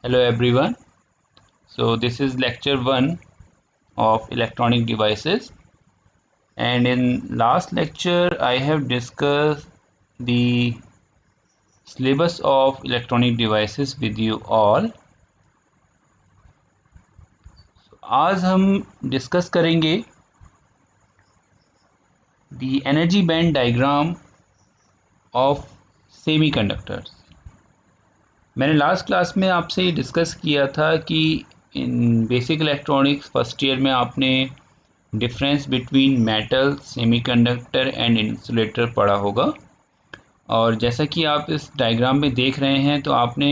Hello everyone. So this is lecture 1 of electronic devices, and in last lecture I have discussed the syllabus of electronic devices with you all. आज हम discuss करेंगे the energy band diagram of semiconductors. मैंने last class में आपसे discuss किया था कि इन basic electronics first year में आपने difference between metal, semiconductor and insulator पढ़ा होगा। और जैसा कि आप इस डायग्राम में देख रहे हैं तो आपने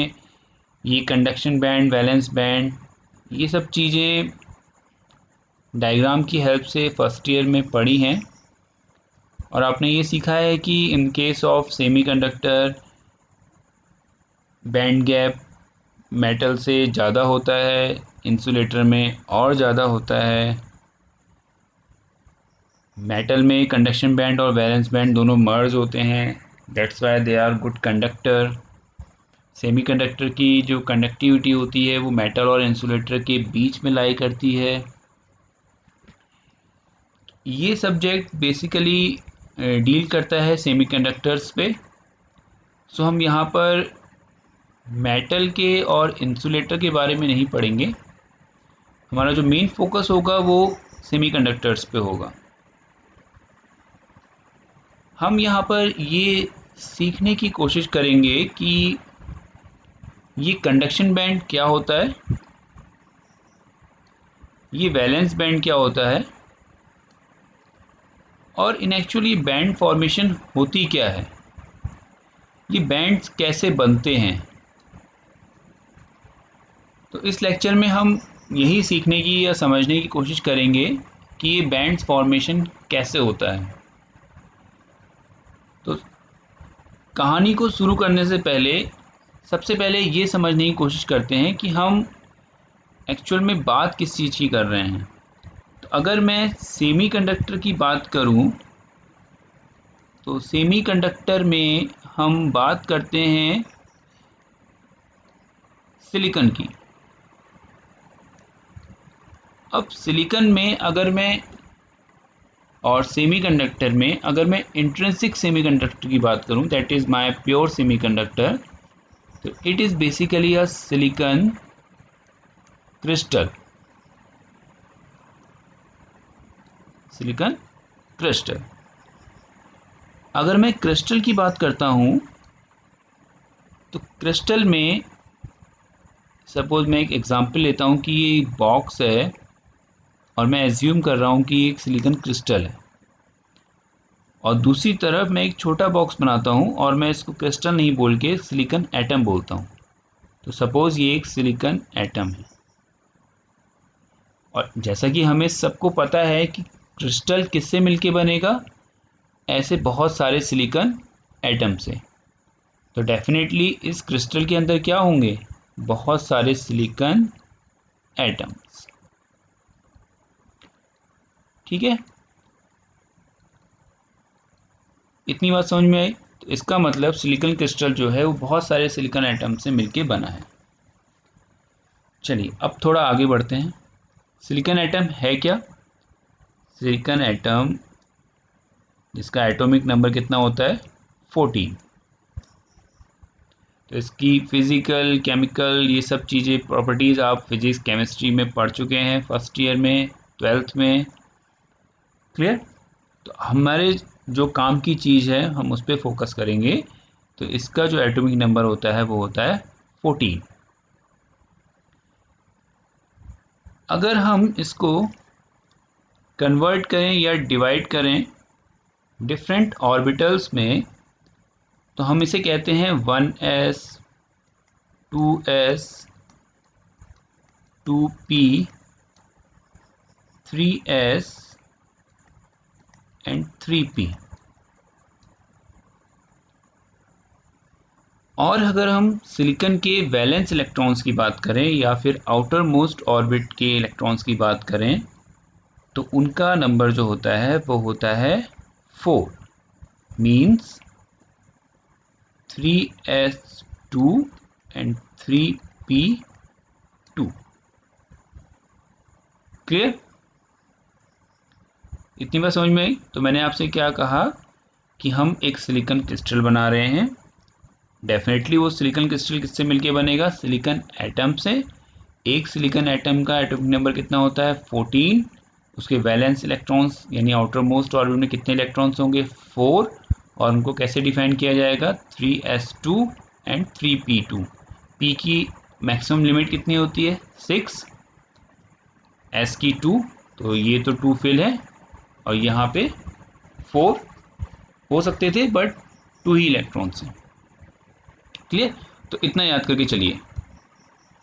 ये कंडक्शन बैंड, वैलेंस बैंड, ये सब चीज़ें डायग्राम की हेल्प से फर्स्ट ईयर में पढ़ी हैं। और आपने ये सीखा है कि in case of semiconductor band gap metal से ज़्यादा होता है, इंसुलेटर में और ज़्यादा होता है। मेटल में कंडक्शन बैंड और वैलेंस बैंड दोनों मर्ज होते हैं, that's why they are good conductor. Semiconductor की जो कंडक्टिविटी होती है वो मेटल और इंसुलेटर के बीच में लाई करती है। ये सब्जेक्ट बेसिकली डील करता है सेमीकंडक्टर्स पे। सो हम यहाँ पर मेटल के और इंसुलेटर के बारे में नहीं पढ़ेंगे। हमारा जो मेन फोकस होगा वो सेमीकंडक्टर्स पे होगा। हम यहाँ पर ये सीखने की कोशिश करेंगे कि ये कंडक्शन बैंड क्या होता है, ये वैलेंस बैंड क्या होता है, और इन एक्चुअली बैंड फॉर्मेशन होती क्या है, ये बैंड्स कैसे बनते हैं। तो इस लेक्चर में हम यही सीखने की या समझने की कोशिश करेंगे कि ये बैंड्स फॉर्मेशन कैसे होता है। तो कहानी को शुरू करने से पहले सबसे पहले ये समझने की कोशिश करते हैं कि हम एक्चुअल में बात किस चीज़ की कर रहे हैं। तो अगर मैं सेमीकंडक्टर की बात करूं तो सेमीकंडक्टर में हम बात करते हैं सिलिकॉन की। अब सिलिकॉन में अगर मैं और सेमीकंडक्टर में अगर मैं इंट्रिंसिक सेमीकंडक्टर की बात करूं, that is my pure semiconductor, तो it is basically a silicon crystal. Silicon crystal. अगर मैं क्रिस्टल की बात करता हूं तो क्रिस्टल में सपोज मैं एक एग्जांपल लेता हूं कि ये एक बॉक्स है और मैं एज्यूम कर रहा हूं कि ये एक सिलिकॉन क्रिस्टल है, और दूसरी तरफ मैं एक छोटा बॉक्स बनाता हूं और मैं इसको क्रिस्टल नहीं बोल के सिलिकॉन एटम बोलता हूं। तो सपोज ये एक सिलिकॉन एटम है, और जैसा कि हमें सबको पता है कि क्रिस्टल किससे मिलके बनेगा, ऐसे बहुत सारे सिलिकॉन एटम से। तो डेफिनेटली इस क्रिस्टल के अंदर क्या होंगे, बहुत सारे सिलिकॉन एटम्स। ठीक है, इतनी बात समझ में आई। तो इसका मतलब सिलिकॉन क्रिस्टल जो है वो बहुत सारे सिलिकॉन एटम से मिलके बना है। चलिए अब थोड़ा आगे बढ़ते हैं। सिलिकॉन एटम है क्या? सिलिकॉन एटम जिसका एटॉमिक नंबर कितना होता है, 14। तो इसकी फिजिकल, केमिकल, ये सब चीज़ें, प्रॉपर्टीज़ आप फिजिक्स केमिस्ट्री में पढ़ चुके हैं फर्स्ट ईयर में, 12th में। क्लियर? तो हमारे जो काम की चीज़ है हम उस पर फोकस करेंगे। तो इसका जो एटॉमिक नंबर होता है वो होता है 14। अगर हम इसको कन्वर्ट करें या डिवाइड करें डिफरेंट ऑर्बिटल्स में तो हम इसे कहते हैं 1s, 2s, 2p, 3s and 3p। और अगर हम सिलिकॉन के वैलेंस इलेक्ट्रॉन्स की बात करें या फिर आउटर मोस्ट ऑर्बिट के इलेक्ट्रॉन्स की बात करें तो उनका नंबर जो होता है वो होता है 4, means 3s2 and 3p 2। Clear? इतनी बात समझ में आई? तो मैंने आपसे क्या कहा कि हम एक सिलिकॉन क्रिस्टल बना रहे हैं। डेफिनेटली वो सिलिकॉन क्रिस्टल किससे मिलके बनेगा? सिलिकॉन एटम से। एक सिलिकॉन एटम का एटॉमिक नंबर कितना होता है? 14। उसके वैलेंस इलेक्ट्रॉन्स यानी आउटर मोस्ट ऑर्बिट में कितने इलेक्ट्रॉन्स होंगे? 4। और उनको कैसे डिफाइन किया जाएगा? 3s2 and 3p2। p की मैक्सिमम लिमिट कितनी होती है? 6। s की 2, तो ये तो 2 फिल है, और यहाँ पे 4 हो सकते थे बट 2 ही इलेक्ट्रॉन्स हैं। क्लियर? तो इतना याद करके चलिए।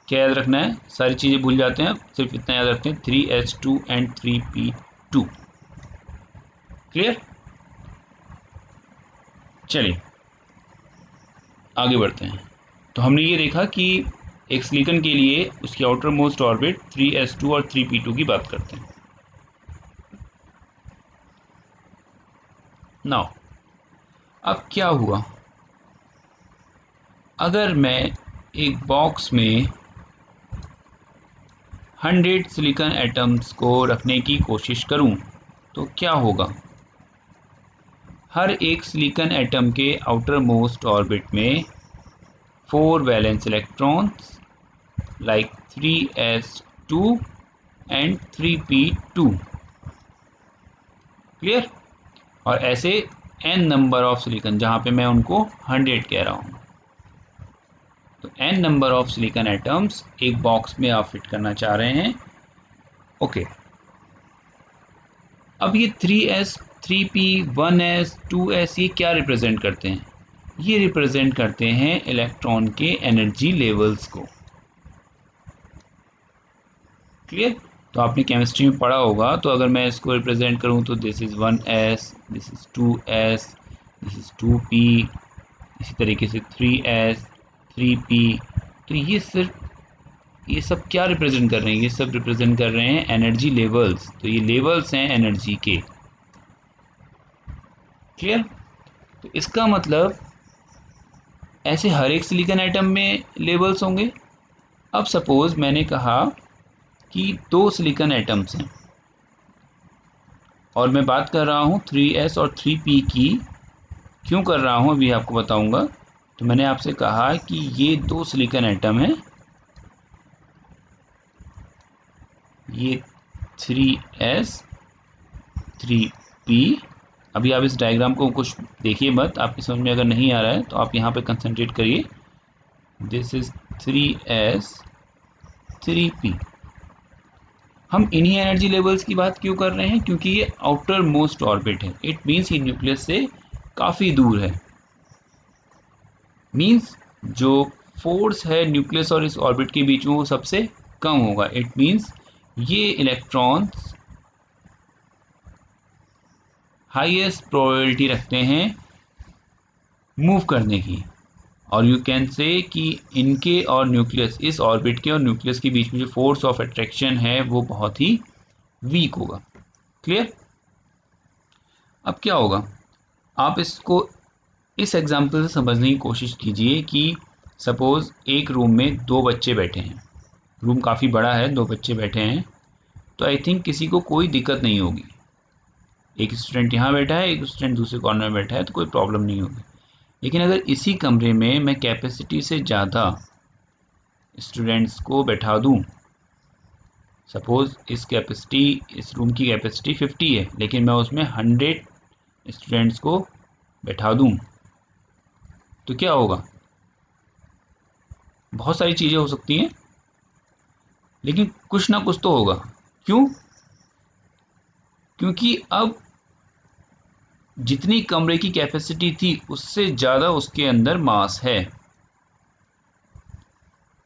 क्या याद रखना है? सारी चीज़ें भूल जाते हैं, सिर्फ इतना याद रखते हैं, 3s2 एंड 3p2। क्लियर? चलिए आगे बढ़ते हैं। तो हमने ये देखा कि एक सिलिकॉन के लिए उसकी आउटर मोस्ट ऑर्बिट 3s2 और 3p2 की बात करते हैं। नाउ अब क्या हुआ अगर मैं एक बॉक्स में 100 सिलिकॉन एटम्स को रखने की कोशिश करूं, तो क्या होगा? हर एक सिलिकॉन एटम के आउटर मोस्ट ऑर्बिट में 4 valence electrons like 3s2 and 3p2। Clear? और ऐसे n नंबर ऑफ सिलिकॉन, जहां पे मैं उनको 100 कह रहा हूं, तो n number of silicon atoms एक बॉक्स में आप फिट करना चाह रहे हैं। ओके, अब ये 3s 3p 1s 2s ये क्या रिप्रेजेंट करते हैं? ये रिप्रेजेंट करते हैं इलेक्ट्रॉन के एनर्जी लेवल्स को। क्लियर? तो आपने केमिस्ट्री में पढ़ा होगा, तो अगर मैं इसको रिप्रेजेंट करूं तो this is 1s, this is 2s, this is 2p, इसी तरीके से 3s 3p। तो ये सब क्या रिप्रेजेंट कर रहे हैं? ये सब रिप्रेजेंट कर रहे हैं एनर्जी लेवल्स। तो ये लेवल्स हैं एनर्जी के। क्लियर? तो इसका मतलब ऐसे हर एक सिलिकॉन एटम में लेवल्स होंगे। अब सपोज मैंने कहा कि 2 सिलिकॉन एटम्स हैं और मैं बात कर रहा हूँ 3s और 3p की। क्यों कर रहा हूँ अभी आपको बताऊंगा। तो मैंने आपसे कहा कि ये 2 सिलिकॉन एटम हैं, ये 3s 3p। अभी आप इस डायग्राम को कुछ देखिए मत, आपकी समझ में अगर नहीं आ रहा है तो आप यहाँ पे कंसंट्रेट करिए। This is 3s 3p। हम इन्हीं एनर्जी लेवल्स की बात क्यों कर रहे हैं? क्योंकि ये आउटर मोस्ट ऑर्बिट है। इट मीन्स ये न्यूक्लियस से काफ़ी दूर है। मीन्स जो फोर्स है न्यूक्लियस और इस ऑर्बिट के बीच में वो सबसे कम होगा। इट मीन्स ये इलेक्ट्रॉन्स हाईएस्ट प्रोबेबिलिटी रखते हैं मूव करने की, और यू कैन से कि इनके और न्यूक्लियस, इस ऑर्बिट के और न्यूक्लियस के बीच में जो फोर्स ऑफ अट्रैक्शन है वो बहुत ही वीक होगा। क्लियर? अब क्या होगा, आप इसको इस एग्जाम्पल से समझने की कोशिश कीजिए कि सपोज एक रूम में 2 बच्चे बैठे हैं। रूम काफ़ी बड़ा है, 2 बच्चे बैठे हैं, तो आई थिंक किसी को कोई दिक्कत नहीं होगी। एक स्टूडेंट यहाँ बैठा है, एक स्टूडेंट दूसरे कॉर्नर में बैठा है, तो कोई प्रॉब्लम नहीं होगी। लेकिन अगर इसी कमरे में मैं कैपेसिटी से ज़्यादा स्टूडेंट्स को बैठा दूँ, सपोज इस रूम की कैपेसिटी 50 है, लेकिन मैं उसमें 100 स्टूडेंट्स को बैठा दूँ, तो क्या होगा? बहुत सारी चीज़ें हो सकती हैं, लेकिन कुछ ना कुछ तो होगा। क्यों? क्योंकि अब जितनी कमरे की कैपेसिटी थी उससे ज़्यादा उसके अंदर मास है।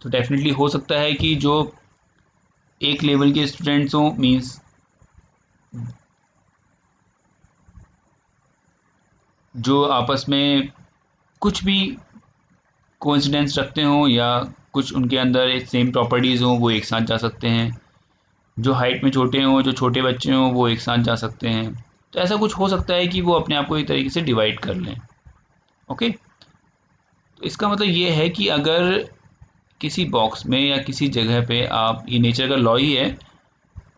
तो डेफिनेटली हो सकता है कि जो एक लेवल के स्टूडेंट्स हों, मीन्स जो आपस में कुछ भी कोइंसिडेंस रखते हों या कुछ उनके अंदर एक सेम प्रॉपर्टीज़ हों, वो एक साथ जा सकते हैं। जो हाइट में छोटे हों, जो छोटे बच्चे हों, वो एक साथ जा सकते हैं। तो ऐसा कुछ हो सकता है कि वो अपने आप को एक तरीके से डिवाइड कर लें। ओके, तो इसका मतलब ये है कि अगर किसी बॉक्स में या किसी जगह पे आप, ये नेचर का लॉ ही है,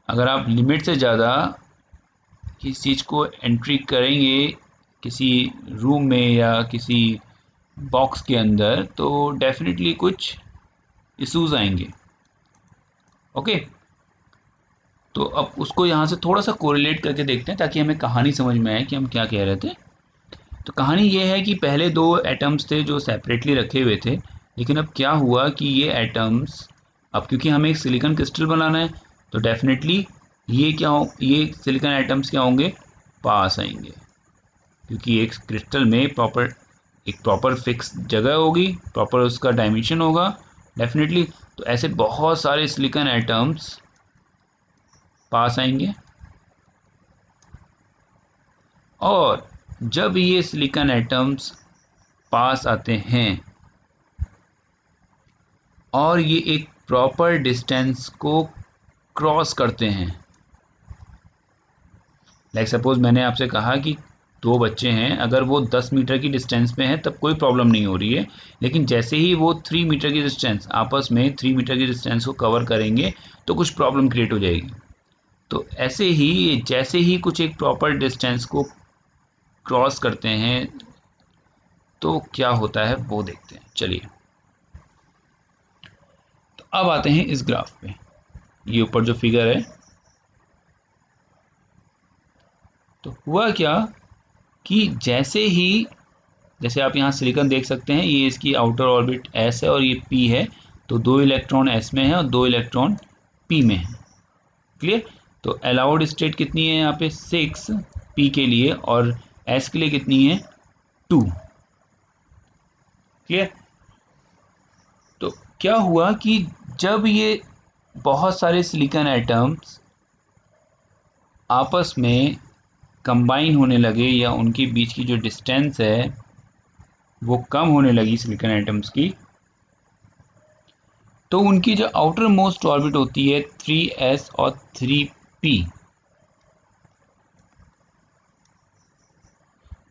अगर आप लिमिट से ज़्यादा किसी चीज़ को एंट्री करेंगे किसी रूम में या किसी बॉक्स के अंदर, तो डेफिनेटली कुछ इश्यूज आएंगे। ओके, तो अब उसको यहाँ से थोड़ा सा कोरिलेट करके देखते हैं ताकि हमें कहानी समझ में आए कि हम क्या कह रहे थे। तो कहानी ये है कि पहले दो एटम्स थे जो सेपरेटली रखे हुए थे, लेकिन अब क्या हुआ कि ये एटम्स, अब क्योंकि हमें एक सिलिकॉन क्रिस्टल बनाना है, तो डेफिनेटली ये सिलिकॉन एटम्स क्या होंगे, पास आएंगे, क्योंकि एक क्रिस्टल में एक प्रॉपर फिक्स जगह होगी, प्रॉपर उसका डायमेंशन होगा डेफिनेटली। तो ऐसे बहुत सारे सिलिकॉन एटम्स पास आएंगे, और जब ये सिलिकॉन एटम्स पास आते हैं और ये एक प्रॉपर डिस्टेंस को क्रॉस करते हैं, लाइक सपोज मैंने आपसे कहा कि दो बच्चे हैं, अगर वो 10 मीटर की डिस्टेंस पे हैं तब कोई प्रॉब्लम नहीं हो रही है, लेकिन जैसे ही वो 3 मीटर की डिस्टेंस, आपस में 3 मीटर की डिस्टेंस को कवर करेंगे तो कुछ प्रॉब्लम क्रिएट हो जाएगी। तो ऐसे ही जैसे ही कुछ एक प्रॉपर डिस्टेंस को क्रॉस करते हैं तो क्या होता है वो देखते हैं। चलिए, तो अब आते हैं इस ग्राफ पे, ये ऊपर जो फिगर है, तो हुआ क्या कि जैसे आप यहाँ सिलिकॉन देख सकते हैं, ये इसकी आउटर ऑर्बिट s है और ये p है, तो 2 इलेक्ट्रॉन s में है और 2 इलेक्ट्रॉन p में है। क्लियर? तो अलाउड स्टेट कितनी है यहाँ पे 6 p के लिए, और s के लिए कितनी है 2। क्लियर? तो क्या हुआ कि जब ये बहुत सारे सिलिकॉन एटम्स आपस में कंबाइन होने लगे, या उनके बीच की जो डिस्टेंस है वो कम होने लगी सिलिकॉन एटम्स की, तो उनकी जो आउटर मोस्ट ऑर्बिट होती है 3s और 3p,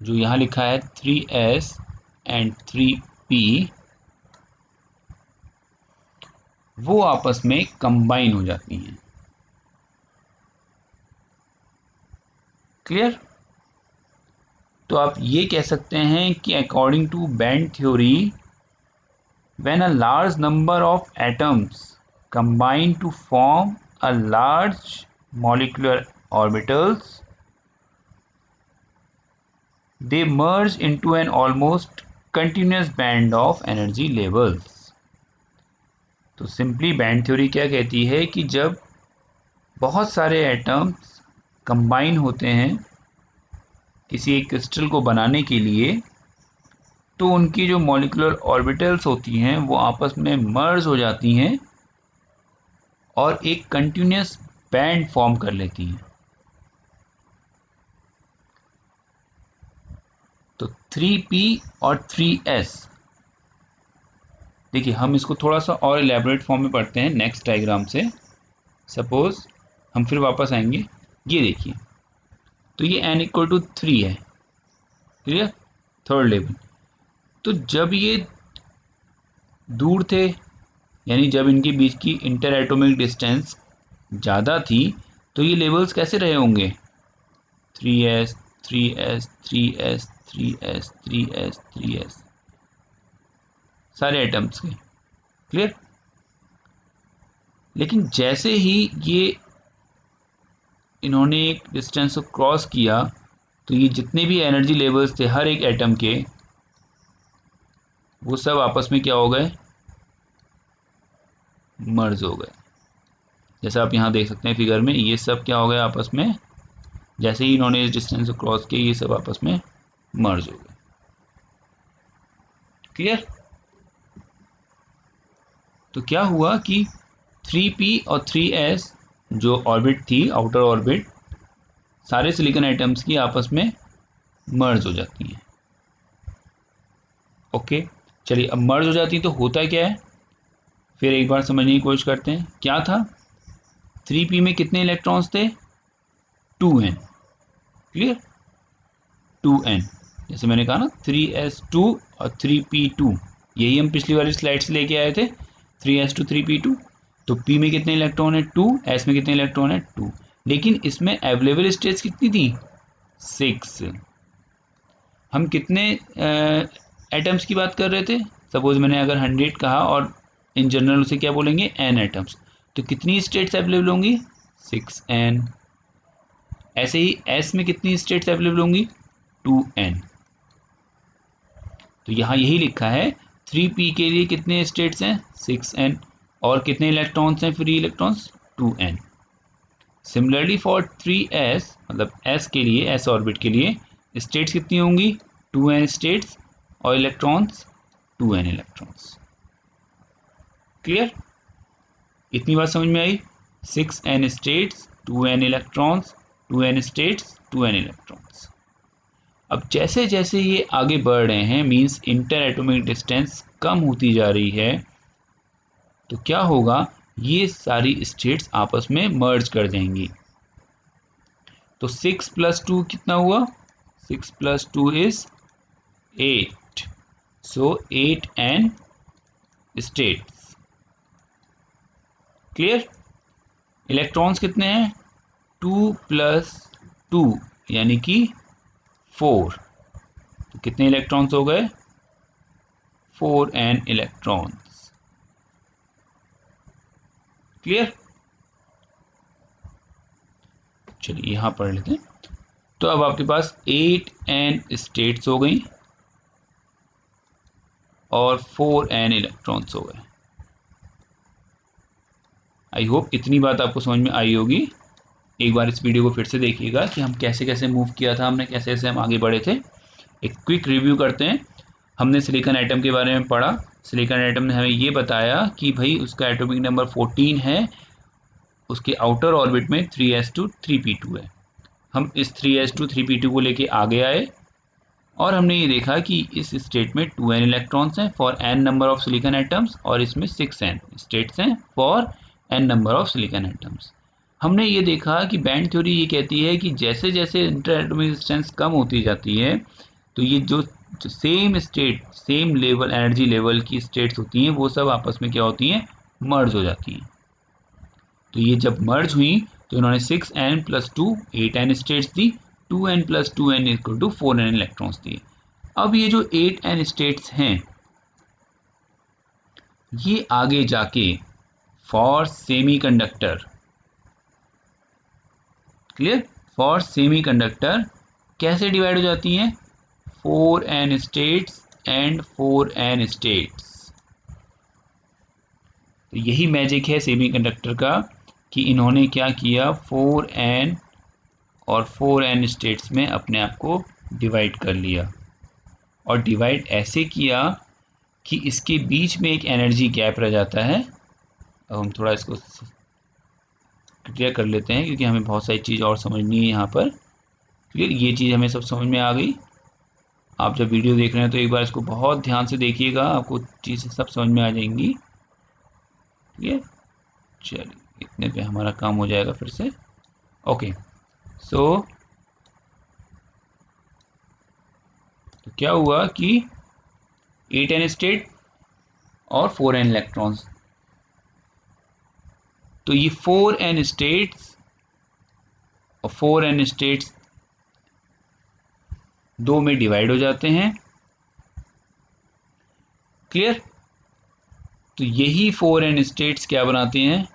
जो यहाँ लिखा है 3s एंड 3p, वो आपस में कंबाइन हो जाती हैं। क्लियर? तो आप ये कह सकते हैं कि according to band theory, when a large number of atoms combine to form a large molecular orbitals, they merge into an almost continuous band of energy levels। तो सिंपली बैंड थ्योरी क्या कहती है कि जब बहुत सारे एटम्स कंबाइन होते हैं किसी एक क्रिस्टल को बनाने के लिए, तो उनकी जो मॉलिक्यूलर ऑर्बिटल्स होती हैं वो आपस में मर्ज हो जाती हैं और एक कंटिन्यूस बैंड फॉर्म कर लेती हैं। तो 3p और 3s, देखिए हम इसको थोड़ा सा और इलेबोरेट फॉर्म में पढ़ते हैं नेक्स्ट डायग्राम से। सपोज हम फिर वापस आएंगे, ये देखिए, तो ये n इक्वल टू 3 है, क्लियर, थर्ड लेवल। तो जब ये दूर थे, यानी जब इनके बीच की इंटर एटॉमिक डिस्टेंस ज़्यादा थी, तो ये लेवल्स कैसे रहे होंगे, 3s 3s 3s 3s 3s 3s, सारे एटम्स के। क्लियर? लेकिन जैसे ही ये इन्होंने एक डिस्टेंस को क्रॉस किया, तो ये जितने भी एनर्जी लेवल्स थे हर एक एटम के, वो सब आपस में क्या हो गए, मर्ज हो गए। जैसा आप यहाँ देख सकते हैं फिगर में, ये सब क्या हो गया आपस में, जैसे ही इन्होंने इस डिस्टेंस को क्रॉस किया ये सब आपस में मर्ज हो गए। क्लियर? तो क्या हुआ कि 3p और 3s जो ऑर्बिट थी, आउटर ऑर्बिट, सारे सिलिकॉन एटम्स की आपस में मर्ज हो जाती हैं। ओके, चलिए, अब मर्ज हो जाती तो होता क्या है, फिर एक बार समझने की कोशिश करते हैं। क्या था, 3p में कितने इलेक्ट्रॉन्स थे, 2n। क्लियर? 2n, जैसे मैंने कहा ना 3s2 और 3p2, यही हम पिछली वाली स्लाइड से लेके आए थे। 3s2 3p2। तो p में कितने इलेक्ट्रॉन है 2, s में कितने इलेक्ट्रॉन है 2, लेकिन इसमें अवेलेबल स्टेट्स कितनी थी 6। हम कितने एटम्स की बात कर रहे थे, सपोज मैंने अगर 100 कहा और इन जनरल उसे क्या बोलेंगे n एटम्स, तो कितनी स्टेट्स अवेलेबल होंगी 6n। ऐसे ही s में कितनी स्टेट्स अवेलेबल होंगी 2n। तो यहाँ यही लिखा है 3p के लिए कितने स्टेट्स हैं 6n और कितने इलेक्ट्रॉन्स हैं free electrons 2n। Similarly for 3s मतलब s के लिए, s ऑर्बिट के लिए स्टेट्स कितनी होंगी 2n स्टेट्स और इलेक्ट्रॉन्स 2n इलेक्ट्रॉन्स। क्लियर, इतनी बात समझ में आई। 6n states 2n electrons, 2n states 2n electrons. अब जैसे जैसे ये आगे बढ़ रहे हैं मींस इंटर एटॉमिक डिस्टेंस कम होती जा रही है, तो क्या होगा ये सारी स्टेट्स आपस में मर्ज कर जाएंगी। तो 6 + 2 कितना हुआ 6 + 2 is 8, so 8n states. Clear, electrons कितने हैं 2 + 2 यानी कि 4, तो कितने इलेक्ट्रॉन्स हो गए 4n इलेक्ट्रॉन्स। क्लियर, चलिए यहां पढ़ लेते हैं। तो अब आपके पास 8n स्टेट्स हो गई और 4n इलेक्ट्रॉन्स हो गए। आई होप इतनी बात आपको समझ में आई होगी। एक बार इस वीडियो को फिर से देखिएगा कि हम कैसे कैसे मूव किया था, हमने कैसे कैसे हम आगे बढ़े थे। एक क्विक रिव्यू करते हैं। हमने सिलिकॉन एटम के बारे में पढ़ा। सिलिकॉन एटम ने हमें ये बताया कि भाई उसका एटॉमिक नंबर 14 है, उसके आउटर ऑर्बिट में 3s2 3p2 है। हम इस 3s2 3p2 को लेके आगे आए और हमने ये देखा कि इस स्टेट में 2n इलेक्ट्रॉन्स हैं for n number of silicon atoms और इसमें 6n स्टेट्स हैं for n number of silicon atoms. हमने ये देखा कि बैंड थ्योरी ये कहती है कि जैसे जैसे इंटर एटॉमिक डिस्टेंस कम होती जाती है तो ये जो same state same level energy level की स्टेट्स होती हैं वो सब आपस में क्या होती हैं मर्ज हो जाती हैं। तो ये जब मर्ज हुई तो इन्होंने 6n + 2 8n स्टेट्स दी, 2n + 2n = 4n इलेक्ट्रॉन्स दिए। अब ये जो 8n स्टेट्स हैं ये आगे जाके for semiconductor, clear, for semiconductor कैसे डिवाइड हो जाती हैं 4n states and 4n states. तो यही मैजिक है सेमीकंडक्टर का कि इन्होंने क्या किया 4n और 4n स्टेट्स में अपने आप को डिवाइड कर लिया और डिवाइड ऐसे किया कि इसके बीच में एक एनर्जी गैप रह जाता है। अब हम थोड़ा इसको क्लियर कर लेते हैं क्योंकि हमें बहुत सारी चीज़ और समझनी है यहाँ पर। क्लियर, ये चीज़ हमें सब समझ में आ गई। आप जब वीडियो देख रहे हैं तो एक बार इसको बहुत ध्यान से देखिएगा, आपको चीज़ें सब समझ में आ जाएंगी। क्लियर, चलिए इतने पे हमारा काम हो जाएगा फिर से। ओके, सो तो क्या हुआ कि 8n स्टेट और 4n इलेक्ट्रॉन्स, तो ये 4n स्टेट्स और 4n स्टेट्स दो में डिवाइड हो जाते हैं। क्लियर, तो यही 4n स्टेट्स क्या बनाते हैं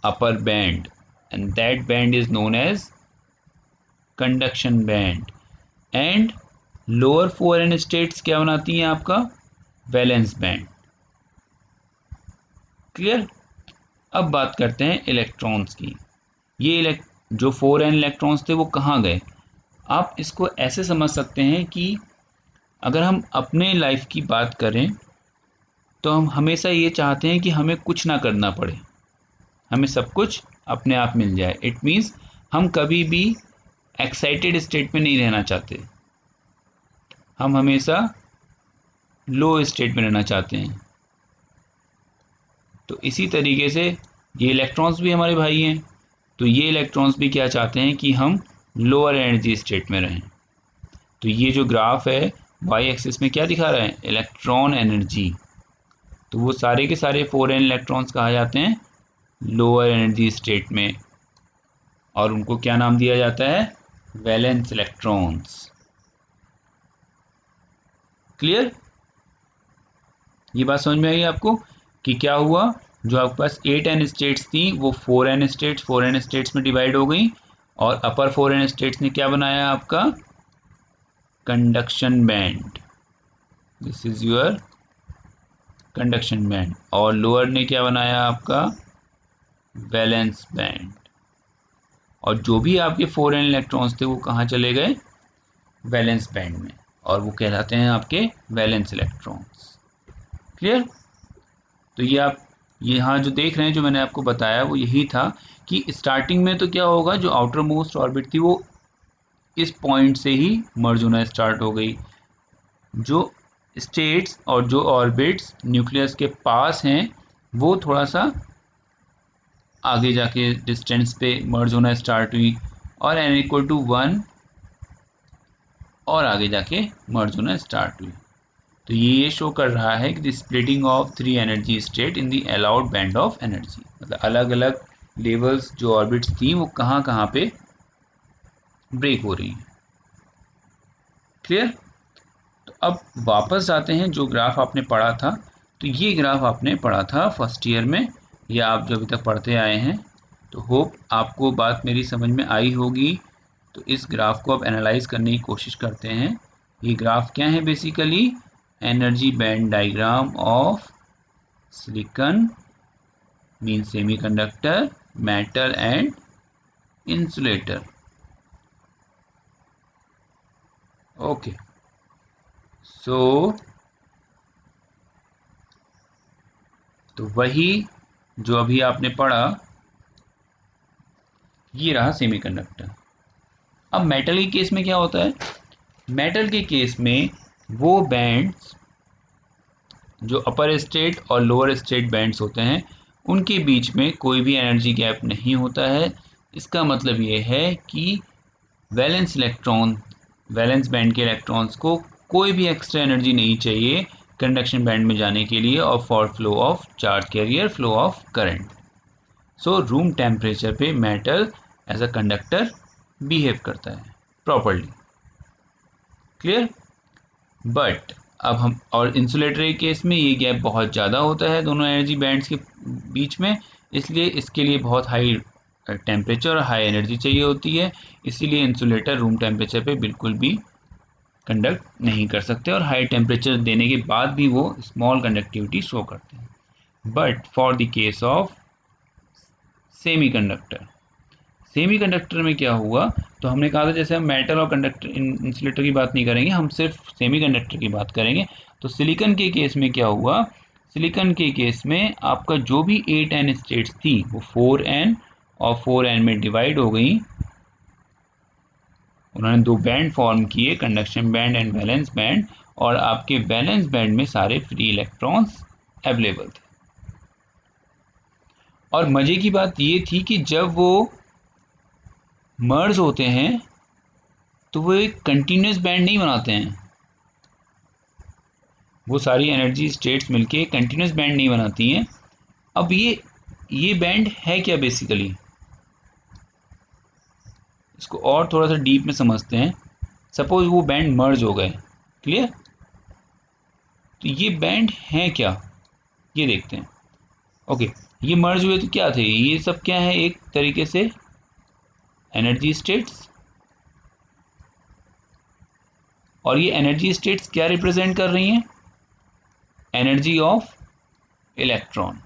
upper band and that band is known as conduction band and lower 4n states क्या बनाती हैं आपका वैलेंस बैंड। क्लियर, अब बात करते हैं इलेक्ट्रॉन्स की। ये जो 4n इलेक्ट्रॉन्स थे वो कहाँ गए। आप इसको ऐसे समझ सकते हैं कि अगर हम अपने लाइफ की बात करें तो हम हमेशा ये चाहते हैं कि हमें कुछ ना करना पड़े, हमें सब कुछ अपने आप मिल जाए। इट मीन्स हम कभी भी एक्साइटेड स्टेट में नहीं रहना चाहते, हम हमेशा लो स्टेट में रहना चाहते हैं। तो इसी तरीके से ये इलेक्ट्रॉन्स भी हमारे भाई हैं, तो ये इलेक्ट्रॉन्स भी क्या चाहते हैं कि हम लोअर एनर्जी स्टेट में रहें। तो ये जो ग्राफ है वाई एक्सिस में क्या दिखा रहा है इलेक्ट्रॉन एनर्जी, तो वो सारे के सारे 4n इलेक्ट्रॉन्स कहा जाते हैं लोअर एनर्जी स्टेट में, और उनको क्या नाम दिया जाता है? Valence electrons. क्लियर? ये बात समझ में आई आपको कि क्या हुआ? जो आपके पास 8n स्टेट्स थी वो 4n स्टेट्स में डिवाइड हो गई, और अपर 4n स्टेट्स ने क्या बनाया आपका? Conduction band. This is your conduction band. और लोअर ने क्या बनाया आपका? Valence band. और जो भी आपके 4n इलेक्ट्रॉन्स थे वो कहाँ चले गए? वैलेंस बैंड में, और वो कहलाते हैं आपके वैलेंस इलेक्ट्रॉन्स। क्लियर? तो ये आप यहाँ जो देख रहे हैं, जो मैंने आपको बताया वो यही था कि स्टार्टिंग में तो क्या होगा, जो आउटर मोस्ट ऑर्बिट थी वो इस पॉइंट से ही मर्ज होना स्टार्ट हो गई। जो स्टेट्स और जो ऑर्बिट्स न्यूक्लियस के पास हैं वो थोड़ा सा आगे जाके डिस्टेंस पे मर्ज होना स्टार्ट हुई, और n=1 और आगे जाके मर्ज होना स्टार्ट हुई। तो ये शो कर रहा है कि the splitting of 3 energy state in the allowed band of energy, मतलब अलग अलग लेवल्स जो ऑर्बिट्स थी वो कहाँ कहाँ पे ब्रेक हो रही हैं। क्लियर? तो अब वापस आते हैं, जो ग्राफ आपने पढ़ा था, तो ये ग्राफ आपने पढ़ा था फर्स्ट ईयर में, या आप जो अभी तक पढ़ते आए हैं, तो होप आपको बात मेरी समझ में आई होगी। तो इस ग्राफ को अब एनालाइज करने की कोशिश करते हैं। ये ग्राफ क्या है? Basically energy band diagram of silicon mean semiconductor, metal and insulator. Okay, so तो वही जो अभी आपने पढ़ा, ये रहा सेमीकंडक्टर। अब मेटल के केस में क्या होता है? मेटल के केस में वो बैंड्स जो अपर स्टेट और लोअर स्टेट बैंड्स होते हैं उनके बीच में कोई भी एनर्जी गैप नहीं होता है। इसका मतलब ये है कि वैलेंस बैंड के इलेक्ट्रॉन्स को कोई भी एक्स्ट्रा एनर्जी नहीं चाहिए कंडक्शन बैंड में जाने के लिए, और for flow of charge carrier, flow of current. So room temperature पे metal as a conductor behave करता है प्रॉपर्ली। क्लियर? बट अब हम, और इंसुलेटर के केस में ये गैप बहुत ज़्यादा होता है दोनों एनर्जी बैंड्स के बीच में, इसलिए इसके लिए बहुत हाई टेम्परेचर और हाई एनर्जी चाहिए होती है। इसीलिए इंसुलेटर रूम टेम्परेचर पे बिल्कुल भी कंडक्ट नहीं कर सकते, और हाई टेम्परेचर देने के बाद भी वो स्मॉल कंडक्टिविटी शो करते हैं। But for the case of semiconductor में क्या हुआ? तो हमने कहा था जैसे हम मेटल और कंडक्टर इंसुलेटर की बात नहीं करेंगे, हम सिर्फ सेमीकंडक्टर की बात करेंगे। तो सिलिकॉन के केस में क्या हुआ? सिलिकॉन के केस में आपका जो भी 8n स्टेट्स थी वो 4n और 4n में डिवाइड हो गई। उन्होंने दो बैंड फॉर्म किए, conduction band and valence band, और आपके वैलेंस बैंड में सारे फ्री इलेक्ट्रॉन्स अवेलेबल थे। और मजे की बात ये थी कि जब वो मर्ज होते हैं तो वो एक कंटिन्यूस बैंड नहीं बनाते हैं। वो सारी एनर्जी स्टेट्स मिलके कंटिन्यूस बैंड नहीं बनाती हैं। अब ये बैंड है क्या? बेसिकली इसको और थोड़ा सा डीप में समझते हैं। सपोज वो बैंड मर्ज हो गए। क्लियर? तो ये बैंड है क्या, ये देखते हैं। ओके, ये मर्ज हुए तो क्या थे? ये सब क्या है? एक तरीके से एनर्जी स्टेट्स। और ये एनर्जी स्टेट्स क्या रिप्रेजेंट कर रही हैं? Energy of electron.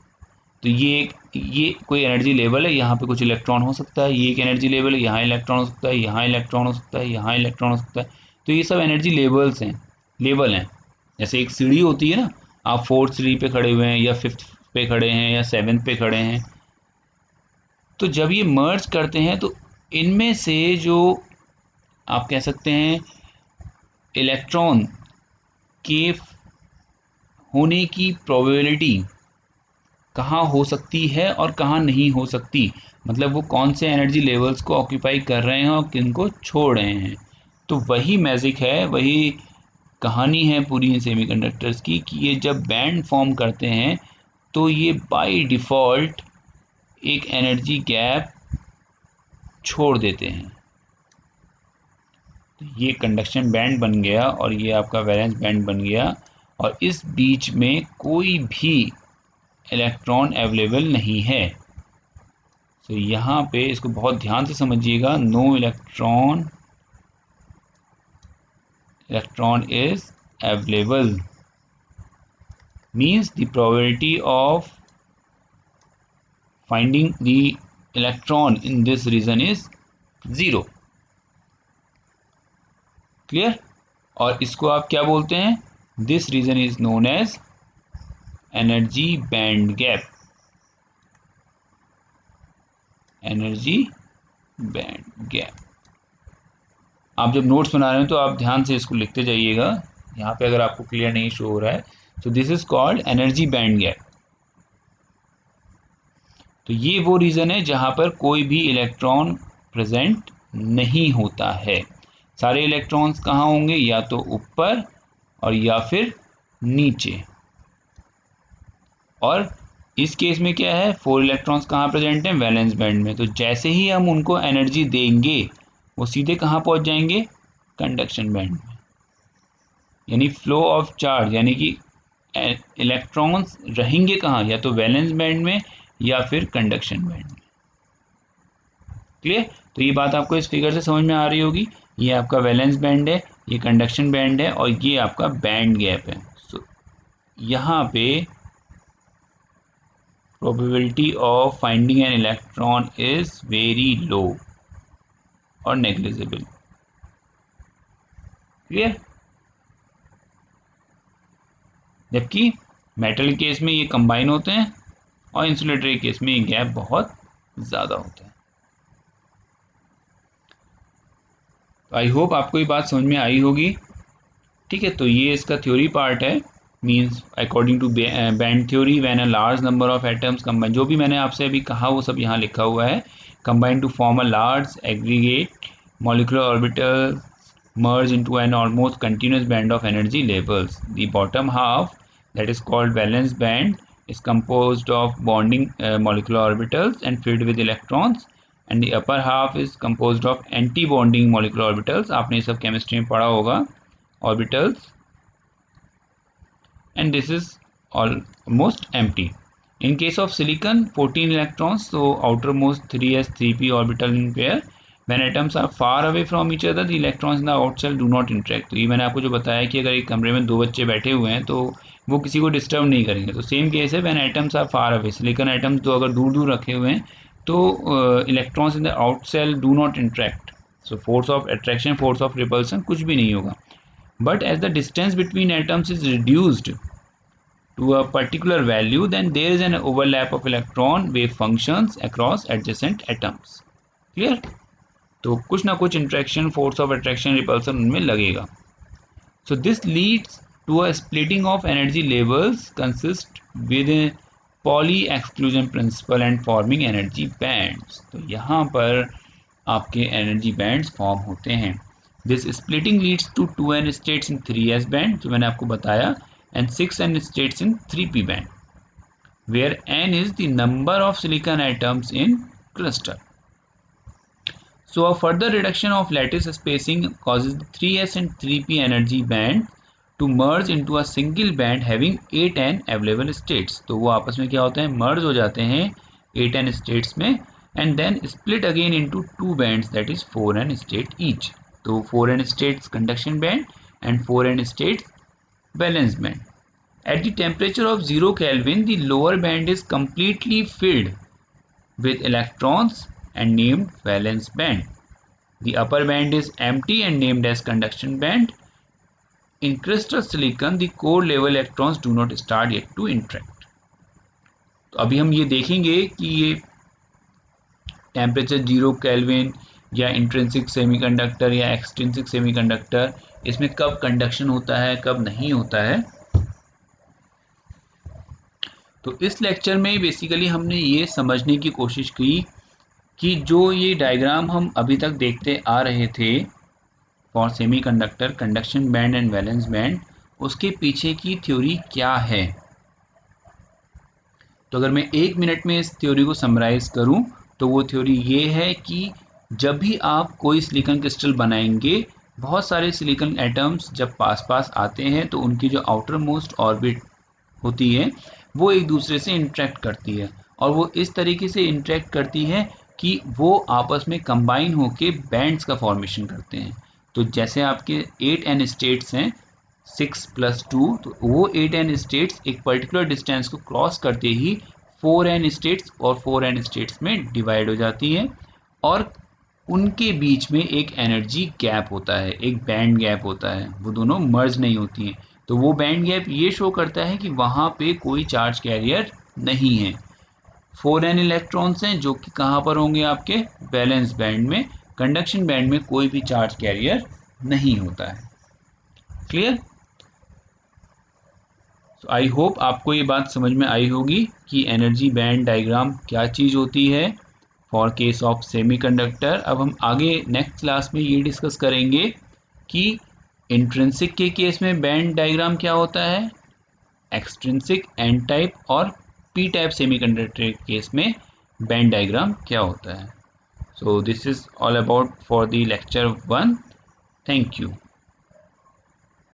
तो ये कोई एनर्जी लेवल है, यहाँ पे कुछ इलेक्ट्रॉन हो सकता है, ये एक एनर्जी लेवल है, यहाँ इलेक्ट्रॉन हो सकता है, यहाँ इलेक्ट्रॉन हो सकता है, यहाँ इलेक्ट्रॉन हो सकता है। तो ये सब एनर्जी लेवल हैं। जैसे एक सीढ़ी होती है ना, आप 4th सीढ़ी पे खड़े हुए हैं, या 5th पे खड़े हैं, या 7th पे खड़े हैं। तो जब ये मर्ज करते हैं तो इनमें से जो आप कह सकते हैं इलेक्ट्रॉन के होने की प्रोबेबिलिटी कहाँ हो सकती है और कहाँ नहीं हो सकती, मतलब वो कौन से एनर्जी लेवल्स को ऑक्यूपाई कर रहे हैं और किन को छोड़ रहे हैं। तो वही मैजिक है, वही कहानी है पूरी सेमीकंडक्टर्स की कि ये जब बैंड फॉर्म करते हैं तो ये बाय डिफ़ॉल्ट एक एनर्जी गैप छोड़ देते हैं। तो ये कंडक्शन बैंड बन गया और ये आपका वैलेंस बैंड बन गया, और इस बीच में कोई भी इलेक्ट्रॉन अवेलेबल नहीं है। तो यहाँ पे इसको बहुत ध्यान से समझिएगा, no electron is available means the probability of finding the electron in this region is 0। Clear? और इसको आप क्या बोलते हैं? This region is known as energy band gap. Energy band gap. आप जब नोट्स बना रहे हो तो आप ध्यान से इसको लिखते जाइएगा, यहाँ पे अगर आपको क्लियर नहीं शो हो रहा है। So this is called energy band gap. तो ये वो रीजन है जहाँ पर कोई भी इलेक्ट्रॉन प्रेजेंट नहीं होता है। सारे इलेक्ट्रॉन्स कहाँ होंगे? या तो ऊपर और या फिर नीचे। और इस केस में क्या है, 4 इलेक्ट्रॉन्स कहाँ प्रेजेंट हैं? वैलेंस बैंड में। तो जैसे ही हम उनको एनर्जी देंगे वो सीधे कहाँ पहुँच जाएंगे? कंडक्शन बैंड में। यानी फ्लो ऑफ चार्ज, यानी कि इलेक्ट्रॉन्स रहेंगे कहाँ? या तो वैलेंस बैंड में या फिर कंडक्शन बैंड में। क्लियर? तो ये बात आपको इस फिगर से समझ में आ रही होगी। ये आपका वैलेंस बैंड है, ये कंडक्शन बैंड है, और ये आपका बैंड गैप है। सो यहाँ पे probability of finding an electron is very low or negligible। Clear? जबकि मेटल केस में ये कंबाइन होते हैं और इंसुलेटर केस में ये गैप बहुत ज़्यादा होता है। तो आई होप आपको ये बात समझ में आई होगी। ठीक है, तो ये इसका थ्योरी पार्ट है। Means according to band theory when a large number of atoms combine, जो भी मैंने आपसे अभी कहा वो सब यहाँ लिखा हुआ है। Combine to form a large aggregate molecular orbitals merge into an almost continuous band of energy levels. The bottom half, that is called valence band, is composed of bonding molecular orbitals and filled with electrons, and the upper half is composed of anti-bonding molecular orbitals. आपने ये सब chemistry में पढ़ा होगा, orbitals, and this is almost empty. In case of silicon, 14 electrons, so outermost 3s 3p orbital in pair. When atoms are far away from each other, the electrons in the outer do not interact। तो ये मैंने आपको जो बताया कि अगर एक कमरे में 2 बच्चे बैठे हुए हैं तो वो किसी को डिस्टर्ब नहीं करेंगे। तो सेम केस है, when atoms are far away, silicon atoms तो अगर दूर दूर रखे हुए हैं तो electrons in the out shell do not interact. So force of attraction, force of repulsion कुछ भी नहीं होगा। But as the distance between atoms is reduced to a particular value, then there is an overlap of electron wave functions across adjacent atoms। Clear? तो कुछ ना कुछ interaction, force of attraction, repulsion उनमें लगेगा। So this leads to a splitting of energy levels consist with a Pauli exclusion principle and forming energy bands। तो यहाँ पर आपके energy bands form होते हैं। This splitting leads to 2n states in 3s band, जो मैंने आपको बताया, and 6n states in 3p band, where n is the number of silicon atoms in cluster। So a further reduction of lattice spacing causes the 3s and 3p energy band to merge into a single band having 8n available states। तो वो आपस में क्या होते हैं? merge हो जाते हैं 8n states में, and then split again into 2 bands, that is 4n state each। तो 4n states conduction band and 4n states valence band। At the temperature of 0 Kelvin, the lower band is completely filled with electrons and named valence band. The upper band is empty and named as conduction band। In crystal silicon, the core level electrons do not start yet to interact। तो अभी हम ये देखेंगे कि ये temperature 0 kelvin या intrinsic semiconductor या extrinsic semiconductor, इसमें कब कंडक्शन होता है, कब नहीं होता है। तो इस लेक्चर में बेसिकली हमने ये समझने की कोशिश की कि जो ये डायग्राम हम अभी तक देखते आ रहे थे for semiconductor, conduction band and valence band, उसके पीछे की थ्योरी क्या है। तो अगर मैं 1 मिनट में इस थ्योरी को समराइज करूं तो वो थ्योरी ये है कि जब भी आप कोई सिलिकॉन क्रिस्टल बनाएंगे, बहुत सारे सिलिकॉन एटम्स जब पास पास आते हैं तो उनकी जो आउटर मोस्ट ऑर्बिट होती है वो एक दूसरे से इंटरेक्ट करती है, और वो इस तरीके से इंटरेक्ट करती है कि वो आपस में कंबाइन होके बैंड्स का फॉर्मेशन करते हैं। तो जैसे आपके 8 n स्टेट्स हैं, 6+2, तो वो 8 n स्टेट्स एक पर्टिकुलर डिस्टेंस को क्रॉस करते ही 4 n स्टेट्स और 4 n स्टेट्स में डिवाइड हो जाती हैं, और उनके बीच में एक एनर्जी गैप होता है, एक बैंड गैप होता है, वो दोनों मर्ज नहीं होती हैं। तो वो बैंड गैप ये शो करता है कि वहाँ पे कोई चार्ज कैरियर नहीं है। 4n इलेक्ट्रॉन्स हैं जो कि कहाँ पर होंगे, आपके वैलेंस बैंड में। कंडक्शन बैंड में कोई भी चार्ज कैरियर नहीं होता है। क्लियर? आई होप आपको ये बात समझ में आई होगी कि एनर्जी बैंड डायग्राम क्या चीज़ होती है फॉर केस ऑफ सेमीकंडक्टर। अब हम आगे नेक्स्ट क्लास में ये डिस्कस करेंगे कि इंट्रिंसिक के केस में बैंड डायग्राम क्या होता है, एक्सट्रिंसिक, एन टाइप और पी टाइप सेमीकंडक्टर के केस में बैंड डायग्राम क्या होता है। So this is all about for the lecture 1। Thank you.